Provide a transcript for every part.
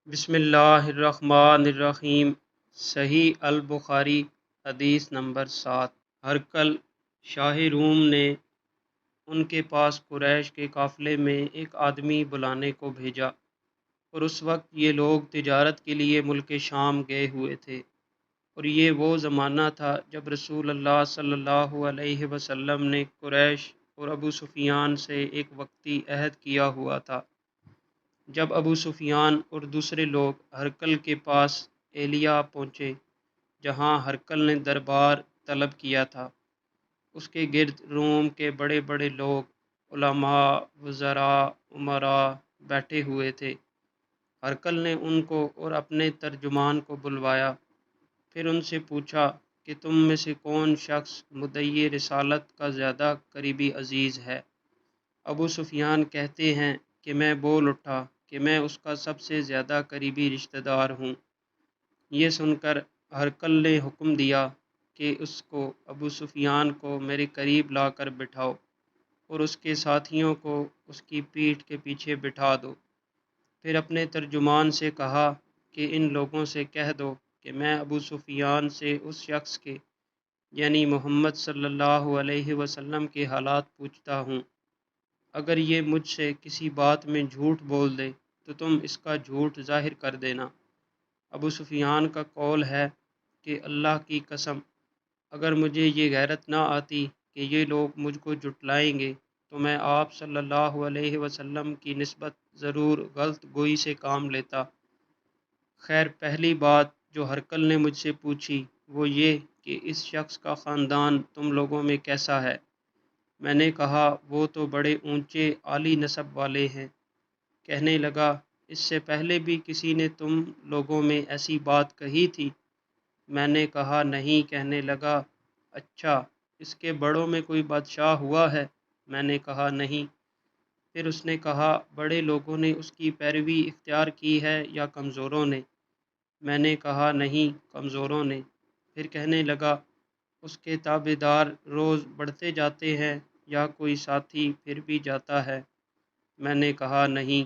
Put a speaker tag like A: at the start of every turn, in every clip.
A: بسم اللہ الرحمن الرحیم۔ صحیح البخاری حدیث نمبر 7۔ ہرقل شاہ روم نے ان کے پاس قریش کے قافلے میں ایک آدمی بلانے کو بھیجا، اور اس وقت یہ لوگ تجارت کے لیے ملک شام گئے ہوئے تھے، اور یہ وہ زمانہ تھا جب رسول اللہ صلی اللہ علیہ وسلم نے قریش اور ابو سفیان سے ایک وقتی عہد کیا ہوا تھا۔ جب ابو سفیان اور دوسرے لوگ ہرقل کے پاس ایلیا پہنچے، جہاں ہرقل نے دربار طلب کیا تھا، اس کے گرد روم کے بڑے بڑے لوگ، علماء، وزراء، امراء بیٹھے ہوئے تھے۔ ہرقل نے ان کو اور اپنے ترجمان کو بلوایا، پھر ان سے پوچھا کہ تم میں سے کون شخص مدعی رسالت کا زیادہ قریبی عزیز ہے؟ ابو سفیان کہتے ہیں کہ میں بول اٹھا کہ میں اس کا سب سے زیادہ قریبی رشتہ دار ہوں۔ یہ سن کر ہرقل نے حکم دیا کہ اس کو ابو سفیان کو میرے قریب لا کر بٹھاؤ، اور اس کے ساتھیوں کو اس کی پیٹھ کے پیچھے بٹھا دو۔ پھر اپنے ترجمان سے کہا کہ ان لوگوں سے کہہ دو کہ میں ابو سفیان سے اس شخص کے یعنی محمد صلی اللہ علیہ وسلم کے حالات پوچھتا ہوں۔ اگر یہ مجھ سے کسی بات میں جھوٹ بول دے تو تم اس کا جھوٹ ظاہر کر دینا۔ ابو سفیان کا قول ہے کہ اللہ کی قسم، اگر مجھے یہ غیرت نہ آتی کہ یہ لوگ مجھ کو جھٹلائیں گے تو میں آپ صلی اللہ علیہ وسلم کی نسبت ضرور غلط گوئی سے کام لیتا۔ خیر، پہلی بات جو ہرقل نے مجھ سے پوچھی وہ یہ کہ اس شخص کا خاندان تم لوگوں میں کیسا ہے؟ میں نے کہا وہ تو بڑے اونچے عالی نسب والے ہیں۔ کہنے لگا اس سے پہلے بھی کسی نے تم لوگوں میں ایسی بات کہی تھی؟ میں نے کہا نہیں۔ کہنے لگا اچھا، اس کے بڑوں میں کوئی بادشاہ ہوا ہے؟ میں نے کہا نہیں۔ پھر اس نے کہا بڑے لوگوں نے اس کی پیروی اختیار کی ہے یا کمزوروں نے؟ میں نے کہا نہیں، کمزوروں نے۔ پھر کہنے لگا اس کے تابع دار روز بڑھتے جاتے ہیں یا کوئی ساتھی پھر بھی جاتا ہے؟ میں نے کہا نہیں۔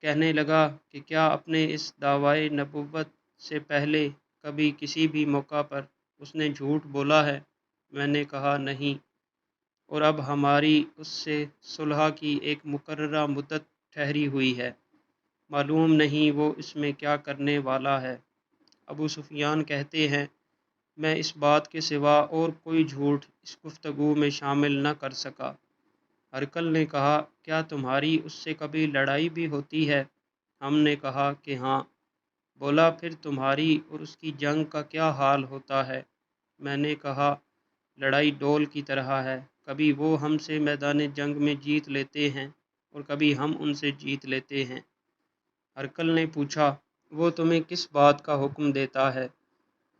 A: کہنے لگا کہ کیا اپنے اس دعوی نبوت سے پہلے کبھی کسی بھی موقع پر اس نے جھوٹ بولا ہے؟ میں نے کہا نہیں۔ اور اب ہماری اس سے صلح کی ایک مقررہ مدت ٹھہری ہوئی ہے، معلوم نہیں وہ اس میں کیا کرنے والا ہے۔ ابو سفیان کہتے ہیں میں اس بات کے سوا اور کوئی جھوٹ اس گفتگو میں شامل نہ کر سکا۔ ہرقل نے کہا کیا تمہاری اس سے کبھی لڑائی بھی ہوتی ہے؟ ہم نے کہا کہ ہاں۔ بولا پھر تمہاری اور اس کی جنگ کا کیا حال ہوتا ہے؟ میں نے کہا لڑائی ڈول کی طرح ہے، کبھی وہ ہم سے میدان جنگ میں جیت لیتے ہیں اور کبھی ہم ان سے جیت لیتے ہیں۔ ہرقل نے پوچھا وہ تمہیں کس بات کا حکم دیتا ہے؟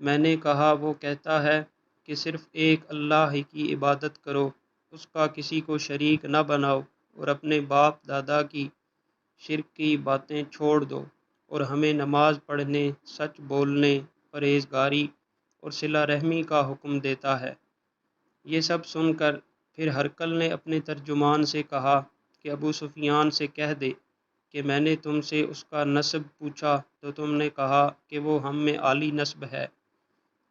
A: میں نے کہا وہ کہتا ہے کہ صرف ایک اللہ ہی کی عبادت کرو، اس کا کسی کو شریک نہ بناؤ، اور اپنے باپ دادا کی شرک کی باتیں چھوڑ دو، اور ہمیں نماز پڑھنے، سچ بولنے، پرہیزگاری اور صلہ رحمی کا حکم دیتا ہے۔ یہ سب سن کر پھر ہرقل نے اپنے ترجمان سے کہا کہ ابو سفیان سے کہہ دے کہ میں نے تم سے اس کا نسب پوچھا تو تم نے کہا کہ وہ ہم میں عالی نسب ہے،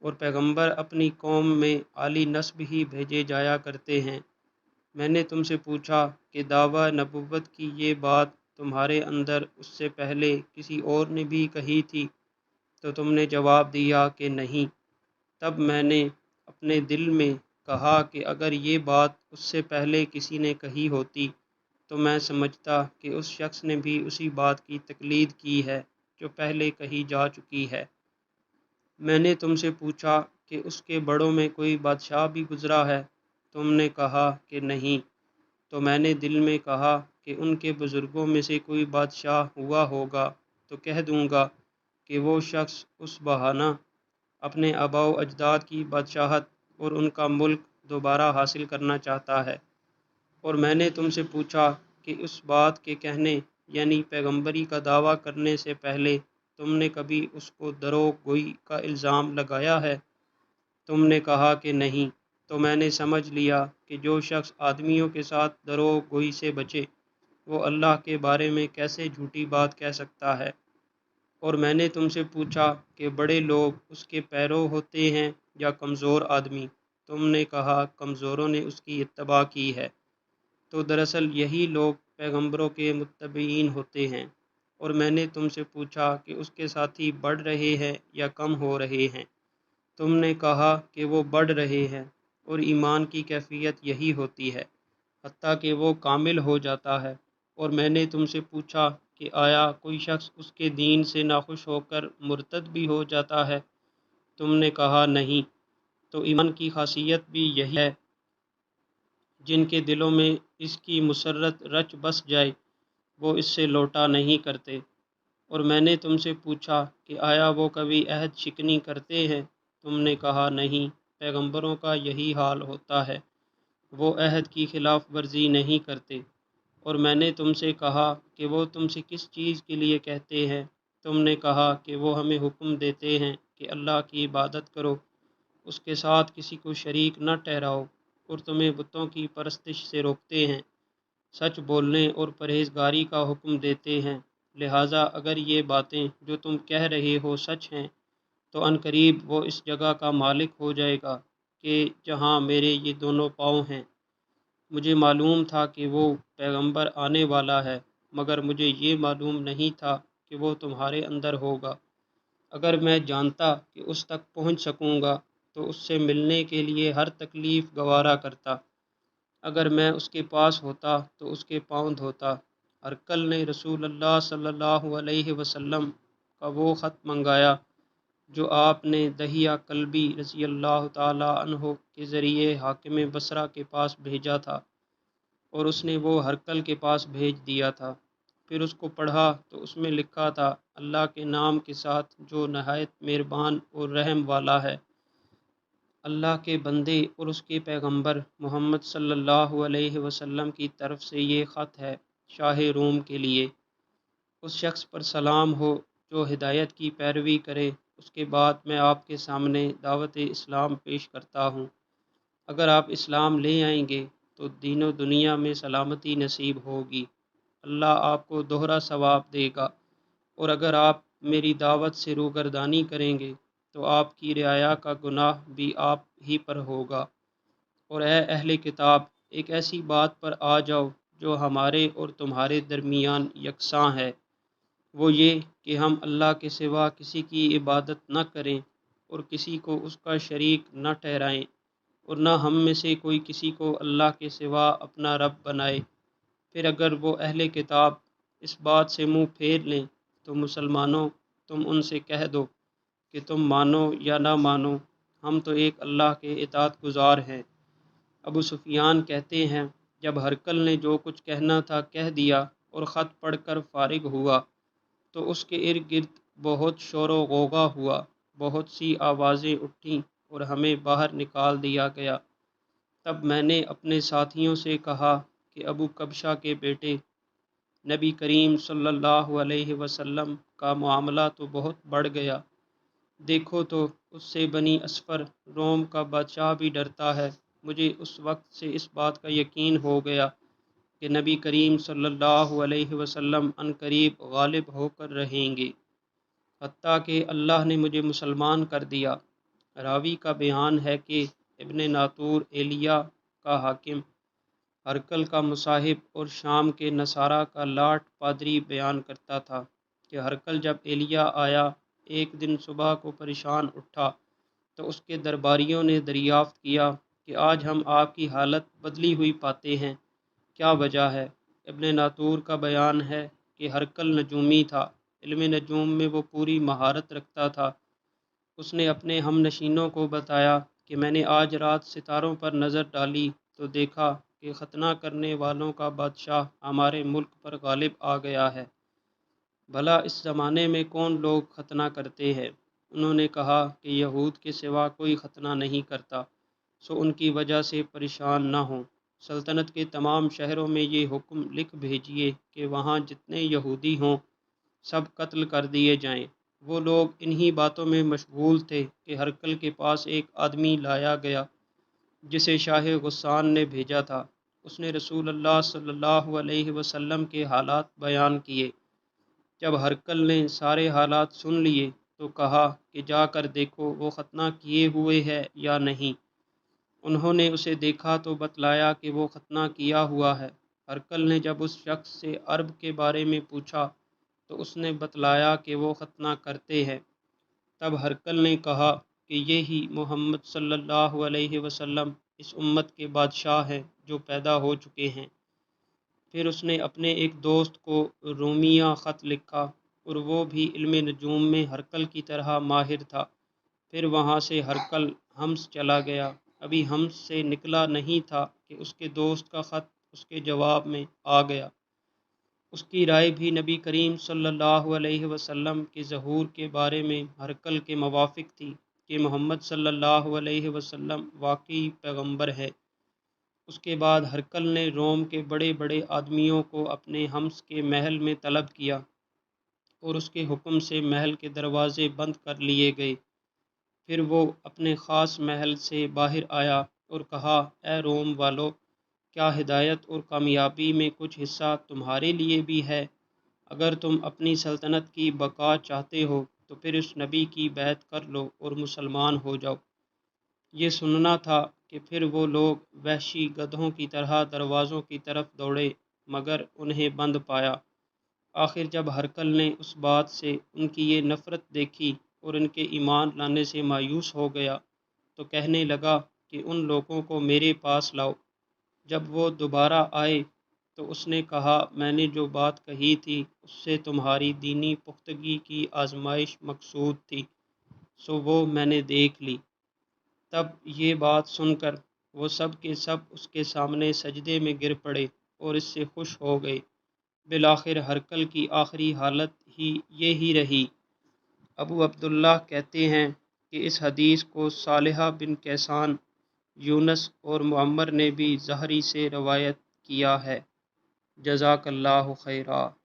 A: اور پیغمبر اپنی قوم میں عالی نسب ہی بھیجے جایا کرتے ہیں۔ میں نے تم سے پوچھا کہ دعوی نبوت کی یہ بات تمہارے اندر اس سے پہلے کسی اور نے بھی کہی تھی؟ تو تم نے جواب دیا کہ نہیں۔ تب میں نے اپنے دل میں کہا کہ اگر یہ بات اس سے پہلے کسی نے کہی ہوتی تو میں سمجھتا کہ اس شخص نے بھی اسی بات کی تقلید کی ہے جو پہلے کہی جا چکی ہے۔ میں نے تم سے پوچھا کہ اس کے بڑوں میں کوئی بادشاہ بھی گزرا ہے؟ تم نے کہا کہ نہیں۔ تو میں نے دل میں کہا کہ ان کے بزرگوں میں سے کوئی بادشاہ ہوا ہوگا تو کہہ دوں گا کہ وہ شخص اس بہانہ اپنے آباء و اجداد کی بادشاہت اور ان کا ملک دوبارہ حاصل کرنا چاہتا ہے۔ اور میں نے تم سے پوچھا کہ اس بات کے کہنے یعنی پیغمبری کا دعویٰ کرنے سے پہلے تم نے کبھی اس کو دروغ گوئی کا الزام لگایا ہے؟ تم نے کہا کہ نہیں۔ تو میں نے سمجھ لیا کہ جو شخص آدمیوں کے ساتھ دروغ گوئی سے بچے وہ اللہ کے بارے میں کیسے جھوٹی بات کہہ سکتا ہے۔ اور میں نے تم سے پوچھا کہ بڑے لوگ اس کے پیرو ہوتے ہیں یا کمزور آدمی؟ تم نے کہا کمزوروں نے اس کی اتباع کی ہے۔ تو دراصل یہی لوگ پیغمبروں کے متبعین ہوتے ہیں۔ اور میں نے تم سے پوچھا کہ اس کے ساتھی بڑھ رہے ہیں یا کم ہو رہے ہیں؟ تم نے کہا کہ وہ بڑھ رہے ہیں، اور ایمان کی کیفیت یہی ہوتی ہے حتیٰ کہ وہ کامل ہو جاتا ہے۔ اور میں نے تم سے پوچھا کہ آیا کوئی شخص اس کے دین سے ناخوش ہو کر مرتد بھی ہو جاتا ہے؟ تم نے کہا نہیں۔ تو ایمان کی خاصیت بھی یہی ہے، جن کے دلوں میں اس کی مسرت رچ بس جائے وہ اس سے لوٹا نہیں کرتے۔ اور میں نے تم سے پوچھا کہ آیا وہ کبھی عہد شکنی کرتے ہیں؟ تم نے کہا نہیں، پیغمبروں کا یہی حال ہوتا ہے، وہ عہد کی خلاف ورزی نہیں کرتے۔ اور میں نے تم سے کہا کہ وہ تم سے کس چیز کے لیے کہتے ہیں؟ تم نے کہا کہ وہ ہمیں حکم دیتے ہیں کہ اللہ کی عبادت کرو، اس کے ساتھ کسی کو شریک نہ ٹھہراؤ، اور تمہیں بتوں کی پرستش سے روکتے ہیں، سچ بولنے اور پرہیزگاری کا حکم دیتے ہیں۔ لہٰذا اگر یہ باتیں جو تم کہہ رہے ہو سچ ہیں تو عنقریب وہ اس جگہ کا مالک ہو جائے گا کہ جہاں میرے یہ دونوں پاؤں ہیں۔ مجھے معلوم تھا کہ وہ پیغمبر آنے والا ہے، مگر مجھے یہ معلوم نہیں تھا کہ وہ تمہارے اندر ہوگا۔ اگر میں جانتا کہ اس تک پہنچ سکوں گا تو اس سے ملنے کے لیے ہر تکلیف گوارا کرتا۔ اگر میں اس کے پاس ہوتا تو اس کے پاؤں دھوتا۔ ہرقل نے رسول اللہ صلی اللہ علیہ وسلم کا وہ خط منگایا جو آپ نے دحیہ کلبی رضی اللہ تعالی عنہ کے ذریعے حاکم بصرہ کے پاس بھیجا تھا، اور اس نے وہ ہرقل کے پاس بھیج دیا تھا۔ پھر اس کو پڑھا تو اس میں لکھا تھا، اللہ کے نام کے ساتھ جو نہایت مہربان اور رحم والا ہے۔ اللہ کے بندے اور اس کے پیغمبر محمد صلی اللہ علیہ وسلم کی طرف سے یہ خط ہے، شاہ روم کے لیے۔ اس شخص پر سلام ہو جو ہدایت کی پیروی کرے۔ اس کے بعد میں آپ کے سامنے دعوت اسلام پیش کرتا ہوں۔ اگر آپ اسلام لے آئیں گے تو دین و دنیا میں سلامتی نصیب ہوگی، اللہ آپ کو دوہرا ثواب دے گا۔ اور اگر آپ میری دعوت سے روگردانی کریں گے تو آپ کی رعایا کا گناہ بھی آپ ہی پر ہوگا۔ اور اے اہل کتاب، ایک ایسی بات پر آ جاؤ جو ہمارے اور تمہارے درمیان یکساں ہے، وہ یہ کہ ہم اللہ کے سوا کسی کی عبادت نہ کریں اور کسی کو اس کا شریک نہ ٹھہرائیں، اور نہ ہم میں سے کوئی کسی کو اللہ کے سوا اپنا رب بنائے۔ پھر اگر وہ اہل کتاب اس بات سے منہ پھیر لیں تو مسلمانوں، تم ان سے کہہ دو کہ تم مانو یا نہ مانو، ہم تو ایک اللہ کے اطاعت گزار ہیں۔ ابو سفیان کہتے ہیں، جب ہرقل نے جو کچھ کہنا تھا کہہ دیا اور خط پڑھ کر فارغ ہوا تو اس کے ارد گرد بہت شور و غوغا ہوا، بہت سی آوازیں اٹھیں اور ہمیں باہر نکال دیا گیا۔ تب میں نے اپنے ساتھیوں سے کہا کہ ابو کبشہ کے بیٹے، نبی کریم صلی اللہ علیہ وسلم کا معاملہ تو بہت بڑھ گیا۔ دیکھو تو اس سے بنی اصفر روم کا بادشاہ بھی ڈرتا ہے۔ مجھے اس وقت سے اس بات کا یقین ہو گیا کہ نبی کریم صلی اللہ علیہ وسلم عنقریب غالب ہو کر رہیں گے، حتیٰ کہ اللہ نے مجھے مسلمان کر دیا۔ راوی کا بیان ہے کہ ابن ناطور ایلیا کا حاکم، ہرقل کا مصاحب اور شام کے نصارہ کا لاٹ پادری بیان کرتا تھا کہ ہرقل جب ایلیا آیا ایک دن صبح کو پریشان اٹھا تو اس کے درباریوں نے دریافت کیا کہ آج ہم آپ کی حالت بدلی ہوئی پاتے ہیں، کیا وجہ ہے؟ ابن ناطور کا بیان ہے کہ ہرقل نجومی تھا، علم نجوم میں وہ پوری مہارت رکھتا تھا۔ اس نے اپنے ہم نشینوں کو بتایا کہ میں نے آج رات ستاروں پر نظر ڈالی تو دیکھا کہ ختنہ کرنے والوں کا بادشاہ ہمارے ملک پر غالب آ گیا ہے۔ بھلا اس زمانے میں کون لوگ ختنہ کرتے ہیں؟ انہوں نے کہا کہ یہود کے سوا کوئی ختنہ نہیں کرتا، سو ان کی وجہ سے پریشان نہ ہوں۔ سلطنت کے تمام شہروں میں یہ حکم لکھ بھیجیے کہ وہاں جتنے یہودی ہوں سب قتل کر دیے جائیں۔ وہ لوگ انہی باتوں میں مشغول تھے کہ ہرقل کے پاس ایک آدمی لایا گیا جسے شاہ غسان نے بھیجا تھا۔ اس نے رسول اللہ صلی اللہ علیہ وسلم کے حالات بیان کیے۔ جب ہرقل نے سارے حالات سن لیے تو کہا کہ جا کر دیکھو وہ ختنہ کیے ہوئے ہے یا نہیں۔ انہوں نے اسے دیکھا تو بتلایا کہ وہ ختنہ کیا ہوا ہے۔ ہرقل نے جب اس شخص سے عرب کے بارے میں پوچھا تو اس نے بتلایا کہ وہ ختنہ کرتے ہیں۔ تب ہرقل نے کہا کہ یہی محمد صلی اللہ علیہ وسلم اس امت کے بادشاہ ہیں جو پیدا ہو چکے ہیں۔ پھر اس نے اپنے ایک دوست کو رومیہ خط لکھا اور وہ بھی علم نجوم میں ہرقل کی طرح ماہر تھا۔ پھر وہاں سے ہرقل حمص چلا گیا۔ ابھی حمص سے نکلا نہیں تھا کہ اس کے دوست کا خط اس کے جواب میں آ گیا۔ اس کی رائے بھی نبی کریم صلی اللہ علیہ وسلم کے ظہور کے بارے میں ہرقل کے موافق تھی کہ محمد صلی اللہ علیہ وسلم واقعی پیغمبر ہے۔ اس کے بعد ہرقل نے روم کے بڑے بڑے آدمیوں کو اپنے حمص کے محل میں طلب کیا اور اس کے حکم سے محل کے دروازے بند کر لیے گئے۔ پھر وہ اپنے خاص محل سے باہر آیا اور کہا، اے روم والو، کیا ہدایت اور کامیابی میں کچھ حصہ تمہارے لیے بھی ہے؟ اگر تم اپنی سلطنت کی بقا چاہتے ہو تو پھر اس نبی کی بیعت کر لو اور مسلمان ہو جاؤ۔ یہ سننا تھا کہ پھر وہ لوگ وحشی گدھوں کی طرح دروازوں کی طرف دوڑے مگر انہیں بند پایا۔ آخر جب ہرقل نے اس بات سے ان کی یہ نفرت دیکھی اور ان کے ایمان لانے سے مایوس ہو گیا تو کہنے لگا کہ ان لوگوں کو میرے پاس لاؤ۔ جب وہ دوبارہ آئے تو اس نے کہا، میں نے جو بات کہی تھی اس سے تمہاری دینی پختگی کی آزمائش مقصود تھی، سو وہ میں نے دیکھ لی۔ تب یہ بات سن کر وہ سب کے سب اس کے سامنے سجدے میں گر پڑے اور اس سے خوش ہو گئے۔ بالآخر ہرقل کی آخری حالت ہی یہی رہی۔ ابو عبداللہ کہتے ہیں کہ اس حدیث کو صالحہ بن کیسان، یونس اور معمر نے بھی زہری سے روایت کیا ہے۔ جزاک اللہ خیرا۔